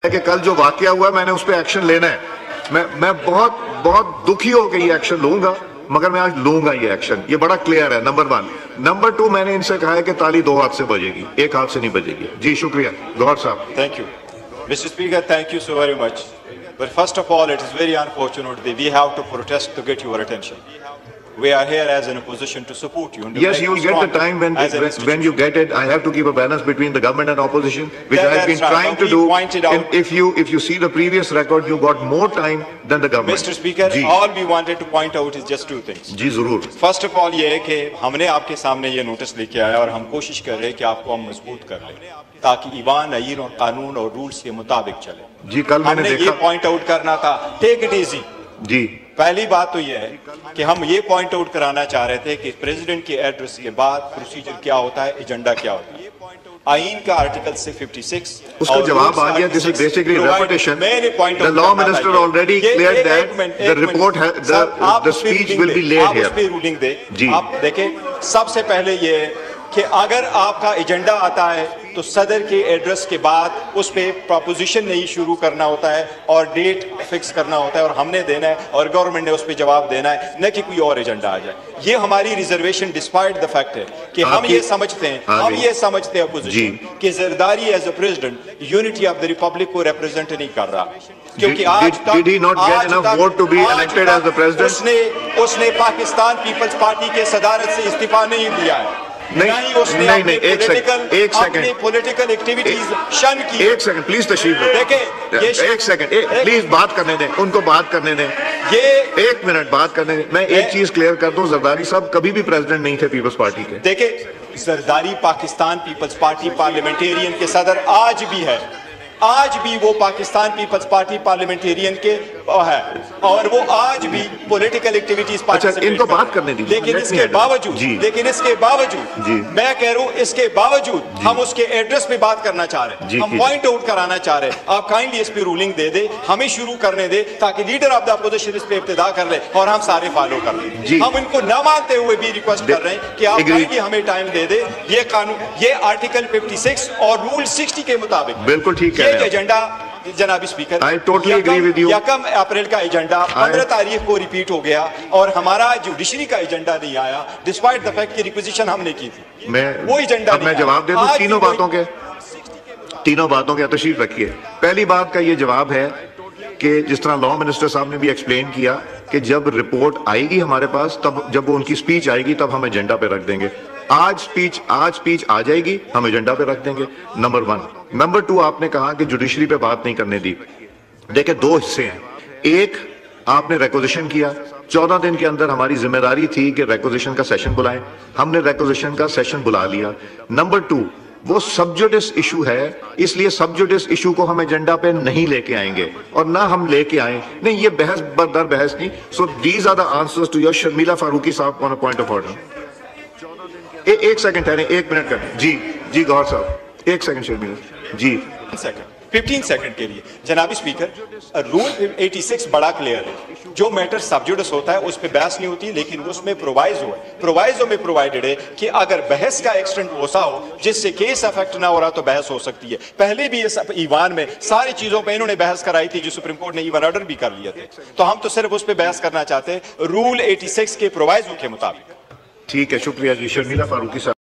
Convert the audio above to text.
कि कल जो वाकया हुआ मैंने उस पर एक्शन लेना है। मैं बहुत बहुत दुखी होकर ये एक्शन लूंगा, मगर मैं आज लूंगा ये एक्शन। ये बड़ा क्लियर है, नंबर 1। नंबर 2, मैंने इनसे कहा है कि ताली 2 हाथ से बजेगी, 1 हाथ से नहीं बजेगी। जी शुक्रिया गौहर साहब। Thank you Mr. Speaker, thank you so very much. But first of all, it is very unfortunate that we have to protest to get your attention. We are here as an opposition to support you. Yes, you will get the time when you get it. I have to keep a balance between the government and opposition, which I have been trying to do. And if you see the previous record, you got more time than the government. Mr. Speaker, all we wanted to point out is just 2 things. जी जरूर। First of all, ये है कि हमने आपके सामने ये notice लेके आया और हम कोशिश कर रहे हैं कि आपको हम मजबूत कर लें ताकि ईवान, आईन और कानून और रूल्स के मुताबिक चले। जी कल मैंने देखा, ये पॉइंट आउट करना था, टेक इट इजी। जी पहली बात तो यह है कि हम ये पॉइंट आउट कराना चाह रहे थे कि प्रेसिडेंट के एड्रेस के बाद प्रोसीजर क्या होता है, एजेंडा क्या होता है। आईन का आर्टिकल से 56 उसका जवाब आ गया। This is basically repetition. The law minister already cleared that the report the speech will be laid here. आप उस पे रूलिंग दे। जी आप देखें, सबसे पहले ये कि अगर आपका एजेंडा आता है तो सदर के एड्रेस के बाद उस पे प्रोपोजिशन नहीं शुरू करना होता है और डेट फिक्स करना होता है और हमने देना है और गवर्नमेंट ने उस पे जवाब देना है, न कि कोई और एजेंडा आ जाए। ये हमारी रिजर्वेशन डिस्पाइट द फैक्ट है कि हम ये समझते हैं अपोजिशन कि Zardari as a president unity of the republic को रिप्रेजेंट नहीं कर रहा, क्योंकि आज उसने पाकिस्तान पीपल्स पार्टी के सदारत से इस्तीफा नहीं दिया है। नहीं, एक सेकंड पॉलिटिकल एक्टिविटीज शन की। एक सेकंड प्लीज तशरीफ रखें। एक सेकंड प्लीज बात करने दें, उनको बात करने दें। ये 1 मिनट बात करने दें। मैं एक चीज क्लियर कर दूं, जरदारी साहब कभी भी प्रेसिडेंट नहीं थे पीपल्स पार्टी के। देखिए, Zardari Pakistan Peoples Party Parliamentarian के सदर आज भी है, आज भी वो पाकिस्तान पीपल्स पार्टी पार्लियामेंटेरियन के है और वो आज भी पॉलिटिकल एक्टिविटीज इनको बात करने दीजिए। लेकिन इसके बावजूद मैं कह रहा हूं, इसके बावजूद हम उसके एड्रेस पे बात करना चाह रहे हैं, हम पॉइंट आउट कराना चाह रहे हैं। आप काइंडली इस पे रूलिंग दे दे, हमें शुरू करने दे ताकि लीडर ऑफ द अपोजिशन इस पे इब्तिदा कर ले और हम सारे फॉलो कर लें। हम इनको न मानते हुए भी रिक्वेस्ट कर रहे हैं कि आप काइंडली हमें टाइम दे दे। ये कानून, ये आर्टिकल 56 और रूल 60 के मुताबिक बिल्कुल ठीक है। एजेंडा जनाबी speaker, I totally agree with you. 1 अप्रैल का एजेंडा 15 तारीख को रिपीट हो गया और हमारा जुडिशरी का एजेंडा नहीं आया, डिस्पाइट द फैक्ट की रिक्वेजिशन हमने की थी। वो एजेंडा मैं जवाब दे दूं तीनों बातों के तशरीफ रखिए। पहली बात का ये जवाब है कि जिस तरह लॉ मिनिस्टर साहब ने भी एक्सप्लेन किया कि जब रिपोर्ट आएगी हमारे पास, तब जब वो उनकी स्पीच आएगी तब हम एजेंडा पे रख देंगे। आज स्पीच आ जाएगी, हम एजेंडा पे रख देंगे। नंबर 1। नंबर 2, आपने कहा कि जुडिशरी पे बात नहीं करने दी। देखिए 2 हिस्से हैं। एक, आपने रिक्वेजिशन किया, 14 दिन के अंदर हमारी जिम्मेदारी थी कि रिक्वेजिशन का सेशन बुलाएं, हमने रिक्वेजिशन का सेशन बुला लिया। नंबर 2, वो सबजुडिस इशू है, इसलिए सबजुडिस इशू को हम एजेंडा पे नहीं लेके आएंगे और ना हम लेके आए। नहीं, ये बहस दर बहस नहीं। So these are the answers to your Sharmila Farooqui साहब on a point of order. एक सेकंड ठहरे, 1 मिनट कर। जी गौहर साहब 1 सेकंड शर्मिला जी। 15 सेकंड के लिए जनाबी स्पीकर, रूल 86 बड़ा क्लियर है। जो मैटर सबजुडिस होता है उस पर बहस नहीं होती, लेकिन उसमें प्रोवाइजो में प्रोवाइडेड है कि अगर बहस का एक्सटेंट वसा हो जिससे केस अफेक्ट ना हो रहा तो बहस हो सकती है। पहले भी इस ईवान में सारी चीजों पे इन्होंने बहस कराई थी, जो सुप्रीम कोर्ट ने ईवन ऑर्डर भी कर लिए थे। तो हम तो सिर्फ उस पर बहस करना चाहते हैं रूल 86 के प्रोवाइजो के मुताबिक। ठीक है, शुक्रिया जी शर्मिला फारूकी साहब।